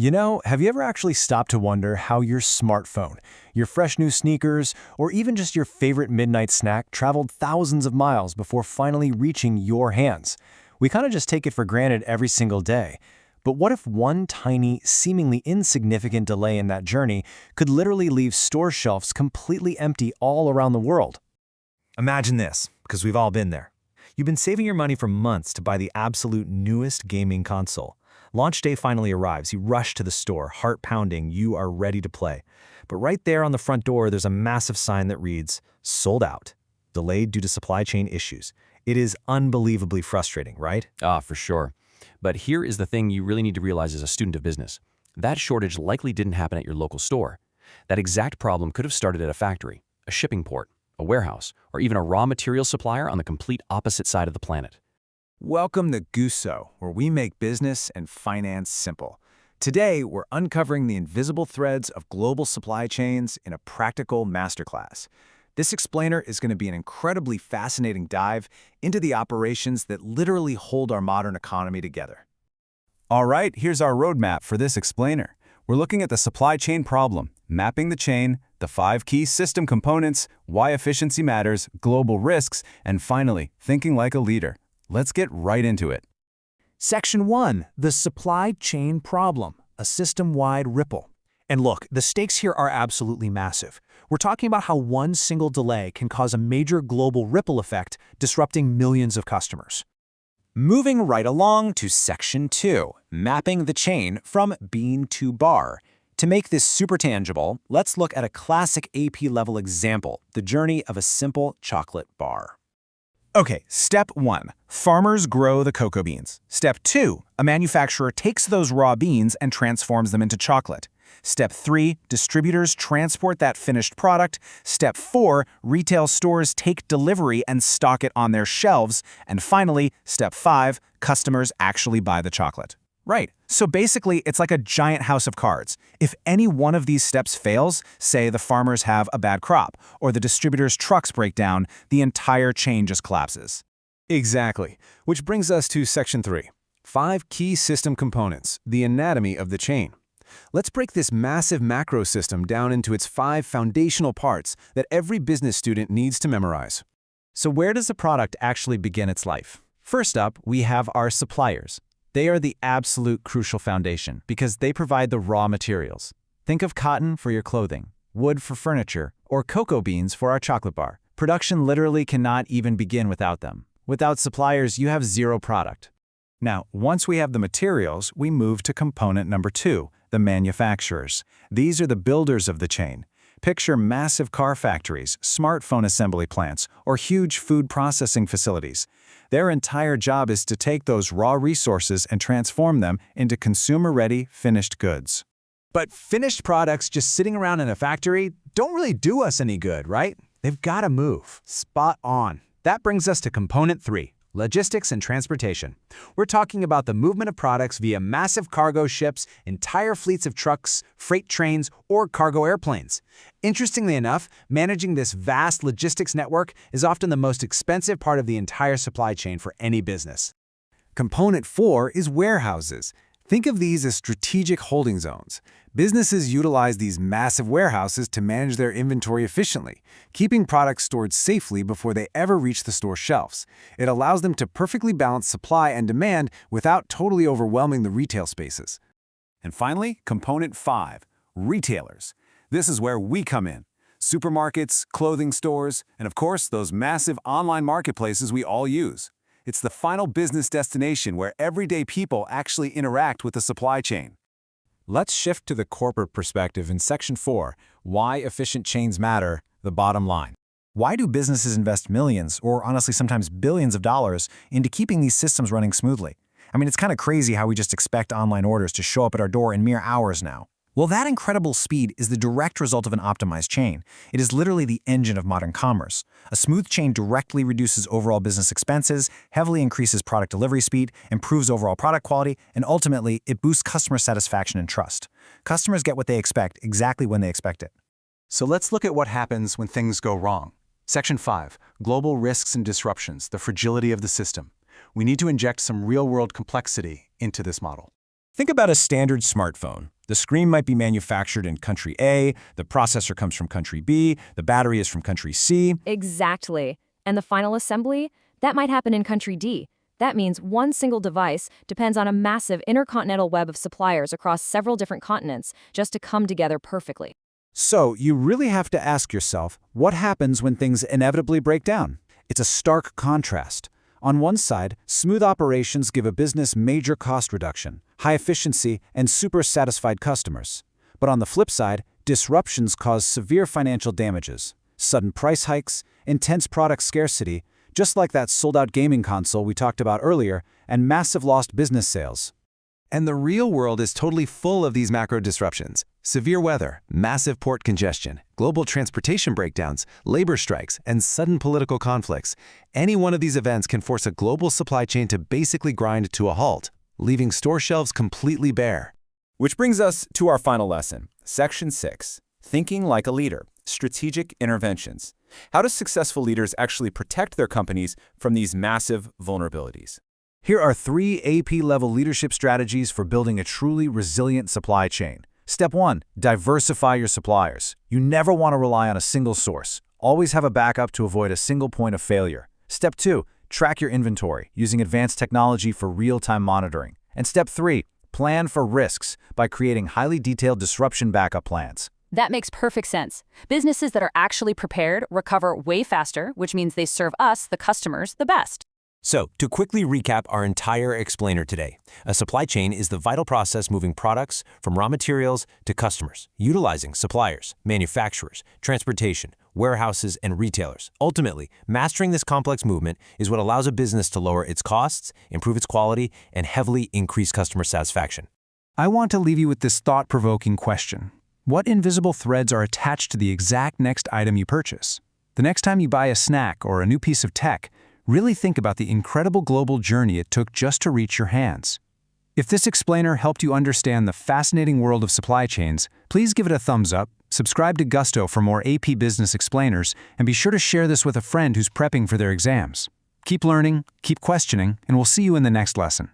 Have you ever actually stopped to wonder how your smartphone, your fresh new sneakers, or even just your favorite midnight snack traveled thousands of miles before finally reaching your hands? We kind of just take it for granted every single day. But what if one tiny, seemingly insignificant delay in that journey could literally leave store shelves completely empty all around the world? Imagine this, because we've all been there. You've been saving your money for months to buy the absolute newest gaming console. Launch day finally arrives. You rush to the store, heart pounding, you are ready to play. But right there on the front door, there's a massive sign that reads, "Sold out. Delayed due to supply chain issues." It is unbelievably frustrating, right? For sure. But here is the thing you really need to realize as a student of business. That shortage likely didn't happen at your local store. That exact problem could have started at a factory, a shipping port, a warehouse, or even a raw material supplier on the complete opposite side of the planet. Welcome to Gusso, where we make business and finance simple. Today, we're uncovering the invisible threads of global supply chains in a practical masterclass. This explainer is going to be an incredibly fascinating dive into the operations that literally hold our modern economy together. All right, here's our roadmap for this explainer. We're looking at the supply chain problem, mapping the chain, the 5 key system components, why efficiency matters, global risks, and finally, thinking like a leader. Let's get right into it. Section 1, the supply chain problem, a system-wide ripple. And look, the stakes here are absolutely massive. We're talking about how one single delay can cause a major global ripple effect, disrupting millions of customers. Moving right along to Section 2, mapping the chain from bean to bar. To make this super tangible, let's look at a classic AP-level example, the journey of a simple chocolate bar. Okay, step 1, farmers grow the cocoa beans. Step 2, a manufacturer takes those raw beans and transforms them into chocolate. Step 3, distributors transport that finished product. Step 4, retail stores take delivery and stock it on their shelves. And finally, step 5, customers actually buy the chocolate. Right, so basically it's like a giant house of cards. If any one of these steps fails, say the farmers have a bad crop, or the distributor's trucks break down, the entire chain just collapses. Exactly, which brings us to Section 3, 5 key system components, the anatomy of the chain. Let's break this massive macro system down into its 5 foundational parts that every business student needs to memorize. So where does a product actually begin its life? First up, we have our suppliers. They are the absolute crucial foundation because they provide the raw materials. Think of cotton for your clothing, wood for furniture, or cocoa beans for our chocolate bar. Production literally cannot even begin without them. Without suppliers, you have zero product. Now, once we have the materials, we move to component number 2, the manufacturers. These are the builders of the chain. Picture massive car factories, smartphone assembly plants, or huge food processing facilities. Their entire job is to take those raw resources and transform them into consumer-ready, finished goods. But finished products just sitting around in a factory don't really do us any good, right? They've got to move. Spot on. That brings us to component 3. Logistics and transportation. We're talking about the movement of products via massive cargo ships, entire fleets of trucks, freight trains, or cargo airplanes. Interestingly enough, managing this vast logistics network is often the most expensive part of the entire supply chain for any business. Component 4 is warehouses. Think of these as strategic holding zones. Businesses utilize these massive warehouses to manage their inventory efficiently, keeping products stored safely before they ever reach the store shelves. It allows them to perfectly balance supply and demand without totally overwhelming the retail spaces. And finally, component 5, retailers. This is where we come in. Supermarkets, clothing stores, and of course, those massive online marketplaces we all use. It's the final business destination where everyday people actually interact with the supply chain. Let's shift to the corporate perspective in Section 4, why efficient chains matter, the bottom line. Why do businesses invest millions, or honestly sometimes billions of dollars, into keeping these systems running smoothly? I mean, it's kind of crazy how we just expect online orders to show up at our door in mere hours now. Well, that incredible speed is the direct result of an optimized chain. It is literally the engine of modern commerce. A smooth chain directly reduces overall business expenses, heavily increases product delivery speed, improves overall product quality, and ultimately, it boosts customer satisfaction and trust. Customers get what they expect exactly when they expect it. So let's look at what happens when things go wrong. Section 5, global risks and disruptions, the fragility of the system. We need to inject some real-world complexity into this model. Think about a standard smartphone. The screen might be manufactured in country A, the processor comes from country B, the battery is from country C. Exactly. And the final assembly? That might happen in country D. That means one single device depends on a massive intercontinental web of suppliers across several different continents just to come together perfectly. So you really have to ask yourself, what happens when things inevitably break down? It's a stark contrast. On one side, smooth operations give a business major cost reduction, high efficiency, and super satisfied customers. But on the flip side, disruptions cause severe financial damages, sudden price hikes, intense product scarcity, just like that sold-out gaming console we talked about earlier, and massive lost business sales. And the real world is totally full of these macro disruptions. Severe weather, massive port congestion, global transportation breakdowns, labor strikes, and sudden political conflicts. Any one of these events can force a global supply chain to basically grind to a halt, leaving store shelves completely bare. Which brings us to our final lesson, Section 6, Thinking Like a Leader, Strategic Interventions. How do successful leaders actually protect their companies from these massive vulnerabilities? Here are 3 AP-level leadership strategies for building a truly resilient supply chain. Step 1. Diversify your suppliers. You never want to rely on a single source. Always have a backup to avoid a single point of failure. Step 2. Track your inventory, using advanced technology for real-time monitoring. And Step 3. Plan for risks by creating highly detailed disruption backup plans. That makes perfect sense. Businesses that are actually prepared recover way faster, which means they serve us, the customers, the best. So, to quickly recap our entire explainer today, a supply chain is the vital process moving products from raw materials to customers, utilizing suppliers, manufacturers, transportation, warehouses, and retailers. Ultimately, mastering this complex movement is what allows a business to lower its costs, improve its quality, and heavily increase customer satisfaction. I want to leave you with this thought-provoking question. What invisible threads are attached to the exact next item you purchase? The next time you buy a snack or a new piece of tech, really think about the incredible global journey it took just to reach your hands. If this explainer helped you understand the fascinating world of supply chains, please give it a thumbs up, subscribe to Gusto for more AP Business explainers, and be sure to share this with a friend who's prepping for their exams. Keep learning, keep questioning, and we'll see you in the next lesson.